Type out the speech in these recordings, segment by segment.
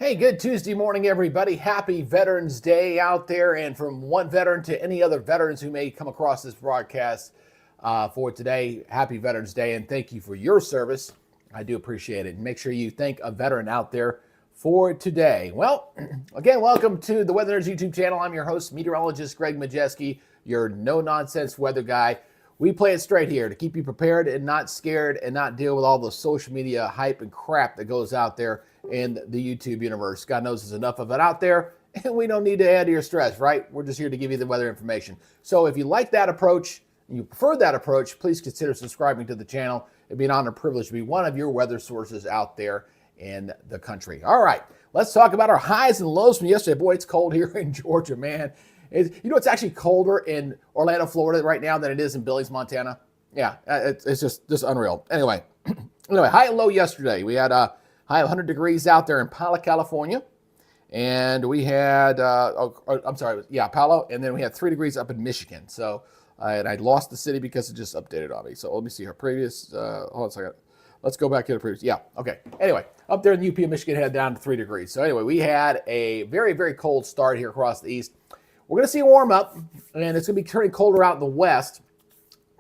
Hey, good Tuesday morning, everybody. Happy Veterans Day out there. And from one veteran to any other veterans who may come across this broadcast for today, happy Veterans Day. And thank you for your service. I do appreciate it. And make sure you thank a veteran out there for today. Well, again, welcome to the Weather Nerds YouTube channel. I'm your host, meteorologist Greg Majeski, your no-nonsense weather guy. We play it straight here to keep you prepared and not scared and not deal with all the social media hype and crap that goes out there in the YouTube universe. God knows there's enough of it out there, and we don't need to add to your stress, right? We're just here to give you the weather information. So if you like that approach and you prefer that approach, please consider subscribing to the channel. It'd be an honor and privilege to be one of your weather sources out there in the country. All right, let's talk about our highs and lows from yesterday. Boy, it's cold here in Georgia, man. It's actually colder in Orlando, Florida right now than it is in Billings, Montana. Yeah, it's just unreal. Anyway, high and low yesterday. We had a high of 100 degrees out there in Palo, California. And we had, Palo. And then we had 3 degrees up in Michigan. So, and I lost the city because it just updated on me. So let me see her previous, hold on a second. Let's go back to the previous. Yeah, okay. Anyway, up there in the UP of Michigan, had down to 3 degrees. So anyway, we had a very, very cold start here across the east. We're going to see a warm up, and it's going to be turning colder out in the west.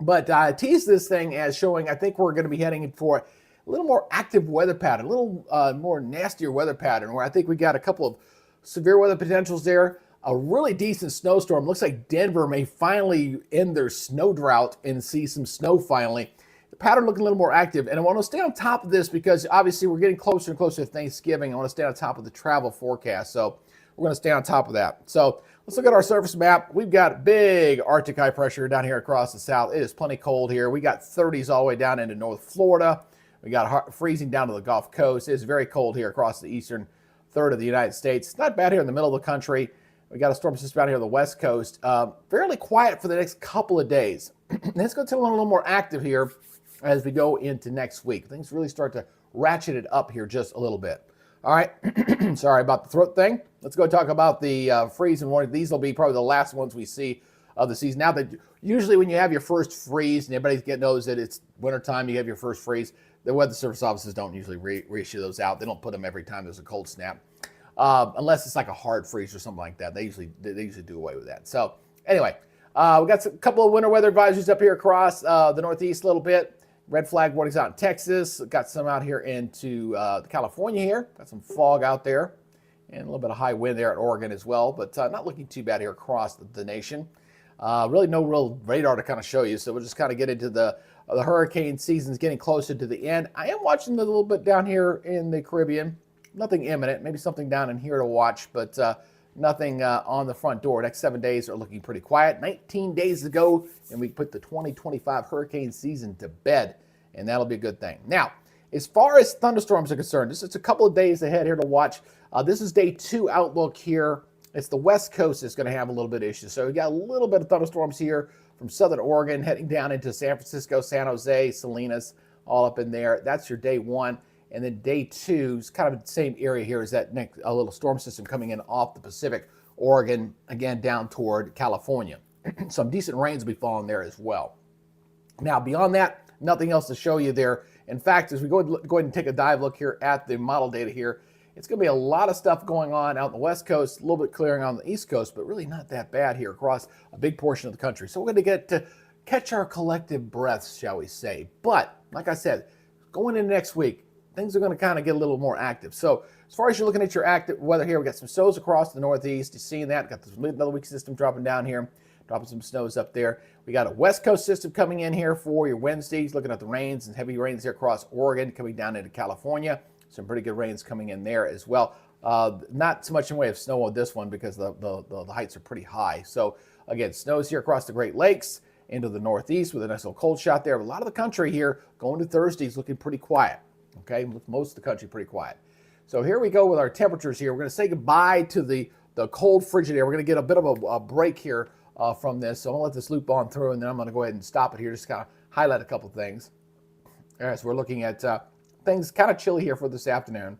But I teased this thing as showing I think we're going to be heading for a little more active weather pattern, a little more nastier weather pattern, where I think we got a couple of severe weather potentials there. A really decent snowstorm. Looks like Denver may finally end their snow drought and see some snow finally. The pattern looking a little more active. And I want to stay on top of this because obviously we're getting closer and closer to Thanksgiving. I want to stay on top of the travel forecast. So we're going to stay on top of that. So let's look at our surface map. We've got big Arctic high pressure down here across the south. It is plenty cold here. We got 30s all the way down into North Florida. We got freezing down to the Gulf Coast. It is very cold here across the eastern third of the United States. It's not bad here in the middle of the country. We got a storm system out here on the west coast. Fairly quiet for the next couple of days. And it's going to turn a little more active here as we go into next week. Things really start to ratchet it up here just a little bit. All right, sorry about the throat thing. Let's go talk about the freeze and warning. These will be probably the last ones we see of the season. Now that usually when you have your first freeze, and everybody knows that it's wintertime, you have your first freeze, the weather service offices don't usually reissue those out. They don't put them every time there's a cold snap, unless it's like a hard freeze or something like that. They usually do away with that. So anyway, we got a couple of winter weather advisories up here across the Northeast a little bit. Red flag warnings out in Texas. Got some out here into California here. Got some fog out there and a little bit of high wind there at Oregon as well, but not looking too bad here across the nation. Really no real radar to kind of show you, so we'll just kind of get into the hurricane season's getting closer to the end. I am watching a little bit down here in the Caribbean. Nothing imminent, maybe something down in here to watch, but nothing on the front door. Next 7 days are looking pretty quiet. 19 days to go, and we put the 2025 hurricane season to bed, and that'll be a good thing. Now, as far as thunderstorms are concerned, this is a couple of days ahead here to watch. This is day 2 outlook here. It's the west coast that's going to have a little bit of issues. So we got a little bit of thunderstorms here from southern Oregon heading down into San Francisco, San Jose, Salinas, all up in there. That's your day 1. And then day 2 is kind of the same area here as that next a little storm system coming in off the Pacific, Oregon, again down toward California. Some decent rains will be falling there as well. Now, beyond that, nothing else to show you there. In fact, as we go ahead and take a dive look here at the model data here, it's going to be a lot of stuff going on out in the west coast, a little bit clearing on the east coast, but really not that bad here across a big portion of the country. So we're going to get to catch our collective breaths, shall we say. But, like I said, going into next week, things are going to kind of get a little more active. So as far as you're looking at your active weather here, we got some snows across the northeast. You're seeing that. Got this another weak system dropping down here, dropping some snows up there. We got a west coast system coming in here for your Wednesdays, looking at the rains and heavy rains here across Oregon, coming down into California. Some pretty good rains coming in there as well. Not so much in the way of snow on this one because the heights are pretty high. So again, snows here across the Great Lakes into the northeast with a nice little cold shot there. But a lot of the country here going to Thursday is looking pretty quiet. Okay, most of the country pretty quiet. So here we go with our temperatures here. We're going to say goodbye to the cold frigid air. We're going to get a bit of a break here from this. So I'm going to let this loop on through, and then I'm going to go ahead and stop it here, just kind of highlight a couple things. All right, so we're looking at things kind of chilly here for this afternoon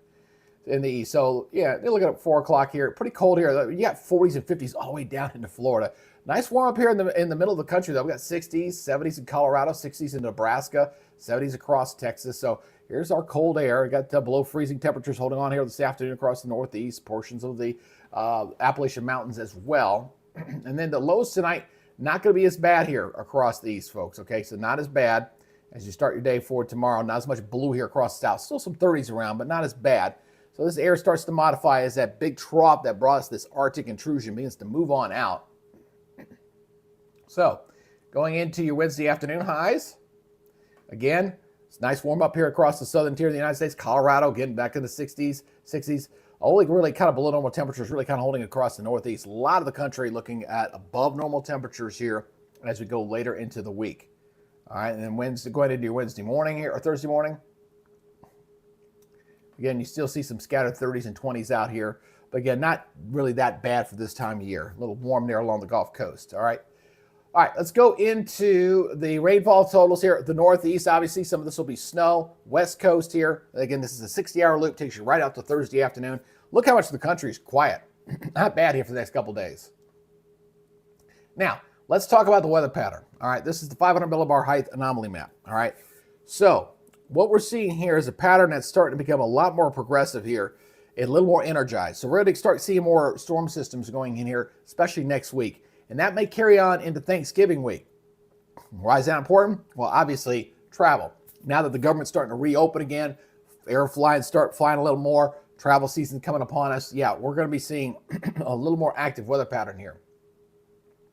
in the east. So yeah, they're looking at 4 o'clock here. Pretty cold here. You got 40s and 50s all the way down into Florida. Nice warm up here in the middle of the country, though. We got 60s, 70s in Colorado, 60s in Nebraska, 70s across Texas. So here's our cold air. We got below freezing temperatures holding on here this afternoon across the Northeast, portions of the Appalachian Mountains as well. And then the lows tonight, not going to be as bad here across the East, folks. Okay, so not as bad as you start your day forward tomorrow. Not as much blue here across the South. Still some 30s around, but not as bad. So this air starts to modify as that big trough that brought us this Arctic intrusion begins to move on out. So going into your Wednesday afternoon highs, again, it's nice warm up here across the southern tier of the United States. Colorado getting back in the 60s. Only really kind of below normal temperatures, really kind of holding across the Northeast. A lot of the country looking at above normal temperatures here as we go later into the week. All right, and then Wednesday, going into your Wednesday morning here, or Thursday morning. Again, you still see some scattered 30s and 20s out here. But again, not really that bad for this time of year. A little warm there along the Gulf Coast, all right? All right, let's go into the rainfall totals here. The Northeast, obviously, some of this will be snow. West Coast here. Again, this is a 60-hour loop. Takes you right out to Thursday afternoon. Look how much of the country is quiet. Not bad here for the next couple days. Now, let's talk about the weather pattern. All right, this is the 500 millibar height anomaly map. All right, so what we're seeing here is a pattern that's starting to become a lot more progressive here, and a little more energized. So we're going to start seeing more storm systems going in here, especially next week. And that may carry on into Thanksgiving week. Why is that important? Well, obviously, travel. Now that the government's starting to reopen again, airlines start flying a little more, travel season coming upon us, yeah, we're going to be seeing a little more active weather pattern here.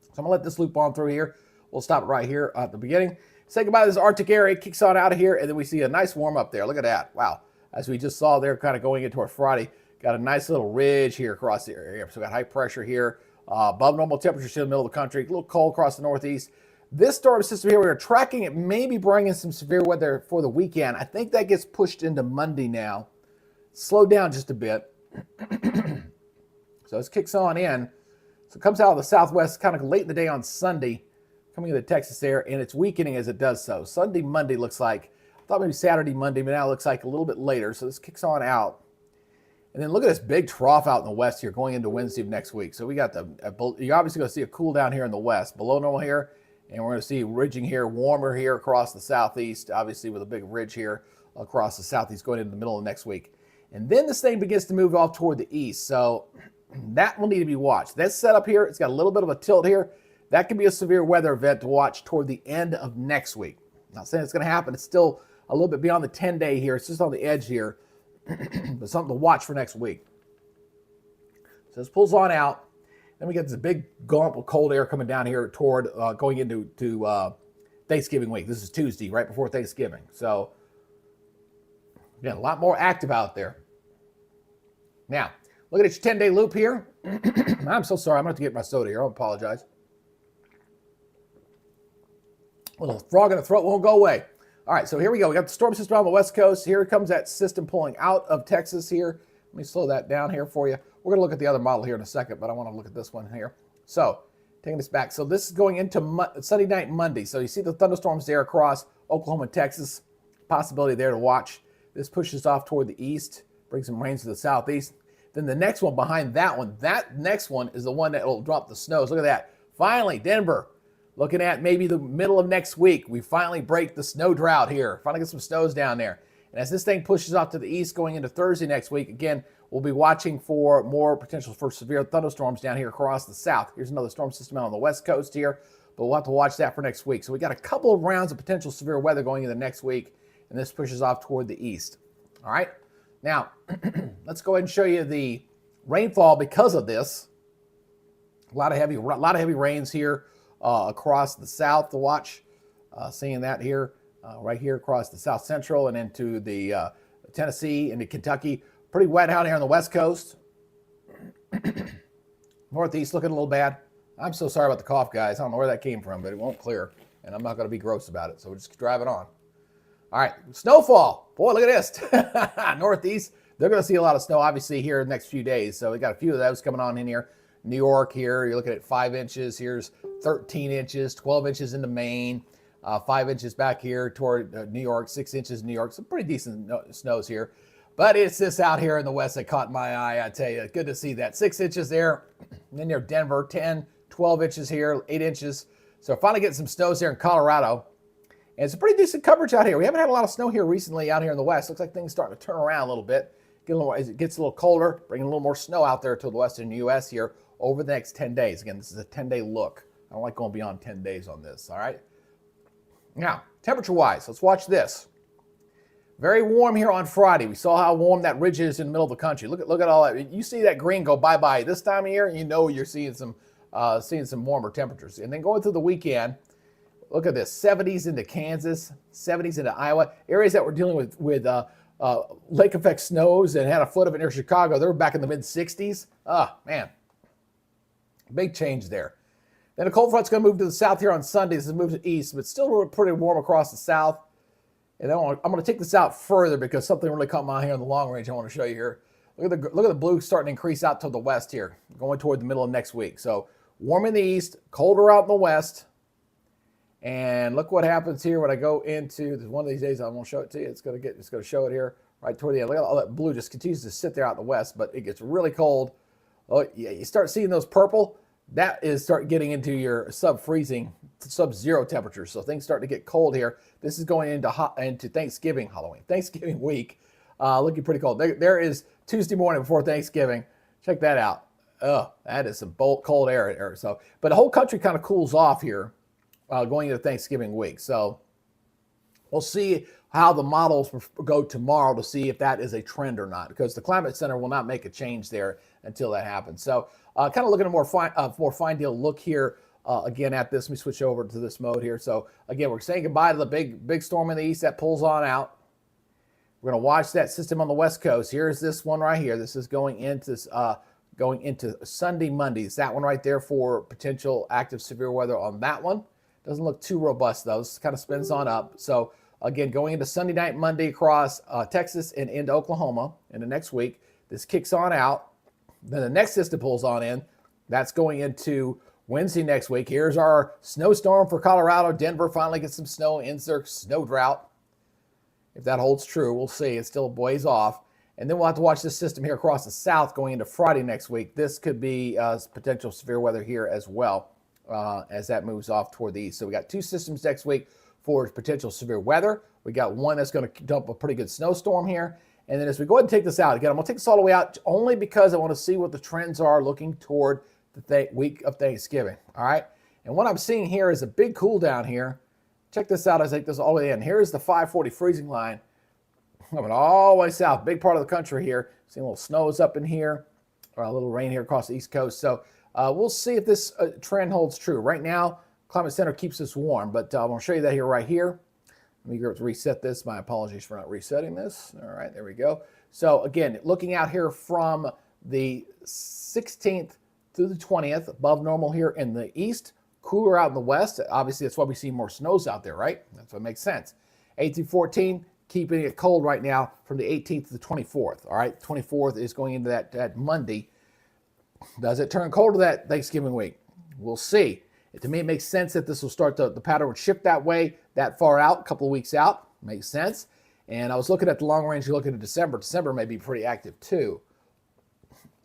So I'm going to let this loop on through here. We'll stop it right here at the beginning. Say goodbye to this Arctic area. It kicks on out of here, and then we see a nice warm up there. Look at that. Wow. As we just saw there, kind of going into our Friday, got a nice little ridge here across the area. So we got high pressure here. Above normal temperatures in the middle of the country, a little cold across the Northeast. This storm system here, we are tracking it, maybe bringing some severe weather for the weekend. I think that gets pushed into Monday now. Slowed down just a bit. So this kicks on in. So it comes out of the southwest kind of late in the day on Sunday, coming into Texas there, and it's weakening as it does so. Sunday, Monday looks like, I thought maybe Saturday, Monday, but now it looks like a little bit later. So this kicks on out. And then look at this big trough out in the west here going into Wednesday of next week. So we got you're obviously going to see a cool down here in the west, below normal here. And we're going to see ridging here, warmer here across the southeast, obviously with a big ridge here across the southeast going into the middle of next week. And then this thing begins to move off toward the east. So that will need to be watched. That's set up here. It's got a little bit of a tilt here. That could be a severe weather event to watch toward the end of next week. Not saying it's going to happen. It's still a little bit beyond the 10-day here. It's just on the edge here. But something to watch for next week. So this pulls on out. Then we get this big gump of cold air coming down here toward going into Thanksgiving week. This is Tuesday, right before Thanksgiving. So, again, a lot more active out there. Now, look at its 10-day loop here. I'm so sorry. I'm going to have to get my soda here. I apologize. A little frog in the throat won't go away. All right, so here we go. We got the storm system on the west coast. Here comes that system pulling out of Texas here. Let me slow that down here for you. We're going to look at the other model here in a second, but I want to look at this one here. So taking this back. So this is going into Sunday night, Monday. So you see the thunderstorms there across Oklahoma and Texas. Possibility there to watch. This pushes off toward the east, brings some rains to the southeast. Then the next one behind that next one is the one that will drop the snows. Look at that. Finally, Denver. Looking at maybe the middle of next week, we finally break the snow drought here. Finally get some snows down there. And as this thing pushes off to the east going into Thursday next week, again, we'll be watching for more potential for severe thunderstorms down here across the south. Here's another storm system out on the west coast here, but we'll have to watch that for next week. So we got a couple of rounds of potential severe weather going into next week, and this pushes off toward the east. All right? Now, let's go ahead and show you the rainfall because of this. A lot of heavy rains here. Across the south to watch, seeing that here, right here across the south central and into the Tennessee, into Kentucky. Pretty wet out here on the west coast. Northeast looking a little bad. I'm so sorry about the cough, guys. I don't know where that came from, but it won't clear. And I'm not going to be gross about it, so we'll just drive it on. All right, snowfall. Boy, look at this. Northeast, they're going to see a lot of snow, obviously, here in the next few days. So we got a few of those coming on in here. New York here, you're looking at 5 inches. Here's 13 inches, 12 inches into Maine, 5 inches back here toward New York, 6 inches in New York. Some pretty decent snows here. But it's this out here in the west that caught my eye, I tell you. Good to see that. 6 inches there. And then near Denver, 10, 12 inches here, 8 inches. So finally getting some snows here in Colorado. And it's a pretty decent coverage out here. We haven't had a lot of snow here recently out here in the west. Looks like things starting to turn around a little bit. As it gets a little colder, bringing a little more snow out there to the western U.S. here over the next 10 days. Again, this is a 10-day look. I don't like going beyond 10 days on this, all right? Now, temperature-wise, let's watch this. Very warm here on Friday. We saw how warm that ridge is in the middle of the country. Look at all that. You see that green go bye-bye this time of year, and you know you're seeing some warmer temperatures. And then going through the weekend, look at this, 70s into Kansas, 70s into Iowa. Areas that were dealing with lake effect snows and had a foot of it near Chicago, they were back in the mid-60s. Man, big change there. Then a cold front's going to move to the south here on Sunday. This is moving to east, but still pretty warm across the south. And then I'm going to take this out further because something really caught my eye here in the long range I want to show you here. Look at the blue starting to increase out to the west here, going toward the middle of next week. So warm in the east, colder out in the west. And look what happens here when I go into one of these days. I'm going to show it to you. It's going to show it here right toward the end. Look at all that blue just continues to sit there out in the west, but it gets really cold. Oh yeah, you start seeing those purple. That is start getting into your sub-freezing, sub-zero temperatures. So things start to get cold here. This is going into Thanksgiving week. Looking pretty cold. There is Tuesday morning before Thanksgiving. Check that out. Oh, that is some cold air. So, but the whole country kind of cools off here going into Thanksgiving week. So we'll see how the models go tomorrow to see if that is a trend or not, because the Climate Center will not make a change there until that happens. So kind of looking at a more fine deal look here again at this. Let me switch over to this mode here. So again, we're saying goodbye to the big storm in the east that pulls on out. We're going to watch that system on the west coast. Here's this one right here. This is going into Sunday, Monday. It's that one right there for potential active severe weather on that one. Doesn't look too robust though. This kind of spins on up. So again, going into Sunday night, Monday across Texas and into Oklahoma in the next week. This kicks on out. Then the next system pulls on in. That's going into Wednesday next week. Here's our snowstorm for Colorado. Denver finally gets some snow, ends their snow drought. If that holds true, we'll see. It's still a ways off. And then we'll have to watch this system here across the south going into Friday next week. This could be potential severe weather here as well as that moves off toward the east. So we got two systems next week for potential severe weather. We got one that's going to dump a pretty good snowstorm here. And then as we go ahead and take this out, again, I'm going to take this all the way out only because I want to see what the trends are looking toward the week of Thanksgiving. All right. And what I'm seeing here is a big cool down here. Check this out as I take this all the way in. Here's the 540 freezing line coming all the way south. Big part of the country here. Seeing a little snows up in here, or a little rain here across the east coast. So we'll see if this trend holds true. Right now, Climate Center keeps us warm, but I'm going to show you that here right here. Let me reset this. My apologies for not resetting this. All right, there we go. So again, looking out here from the 16th through the 20th, above normal here in the east, cooler out in the west. Obviously, that's why we see more snows out there, right? That's what makes sense. 8 through 14, keeping it cold right now from the 18th to the 24th. All right, 24th is going into that Monday. Does it turn colder that Thanksgiving week? We'll see. To me, it makes sense that this will start the pattern would shift that way, that far out, a couple of weeks out. Makes sense. And I was looking at the long range, looking at December. December may be pretty active too.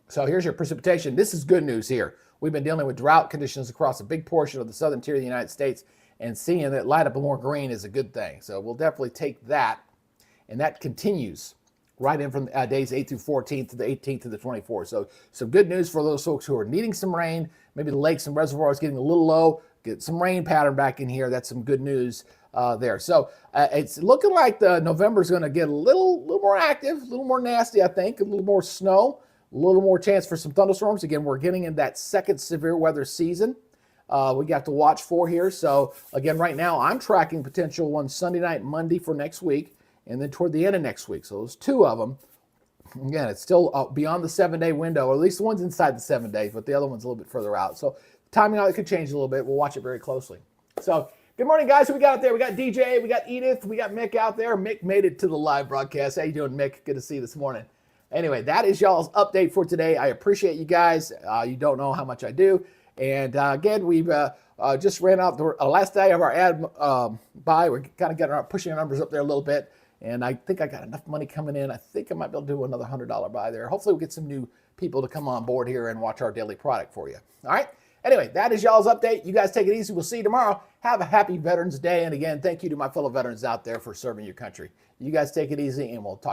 So here's your precipitation. This is good news here. We've been dealing with drought conditions across a big portion of the southern tier of the United States, and seeing that light up more green is a good thing. So we'll definitely take that. And that continues right in from days 8 through 14 to the 18th to the 24th. So some good news for those folks who are needing some rain. Maybe the lakes and reservoirs getting a little low. Get some rain pattern back in here. That's some good news there. So it's looking like the November is going to get a little more active, a little more nasty, I think, a little more snow, a little more chance for some thunderstorms. Again, we're getting in that second severe weather season we got to watch for here. So again, right now I'm tracking potential ones Sunday night, Monday for next week, and then toward the end of next week. So those two of them. Again, it's still beyond the 7-day window, or at least the one's inside the 7 days, but the other one's a little bit further out. So timing on it could change a little bit. We'll watch it very closely. So good morning, guys. Who we got out there? We got DJ, we got Edith, we got Mick out there. Mick made it to the live broadcast. How you doing, Mick? Good to see you this morning. Anyway, that is y'all's update for today. I appreciate you guys. You don't know how much I do. And again, we've just ran out the last day of our ad buy. We're kind of pushing our numbers up there a little bit. And I think I got enough money coming in. I think I might be able to do another $100 buy there. Hopefully we'll get some new people to come on board here and watch our daily product for you. All right. Anyway, that is y'all's update. You guys take it easy. We'll see you tomorrow. Have a happy Veterans Day. And again, thank you to my fellow veterans out there for serving your country. You guys take it easy, and we'll talk.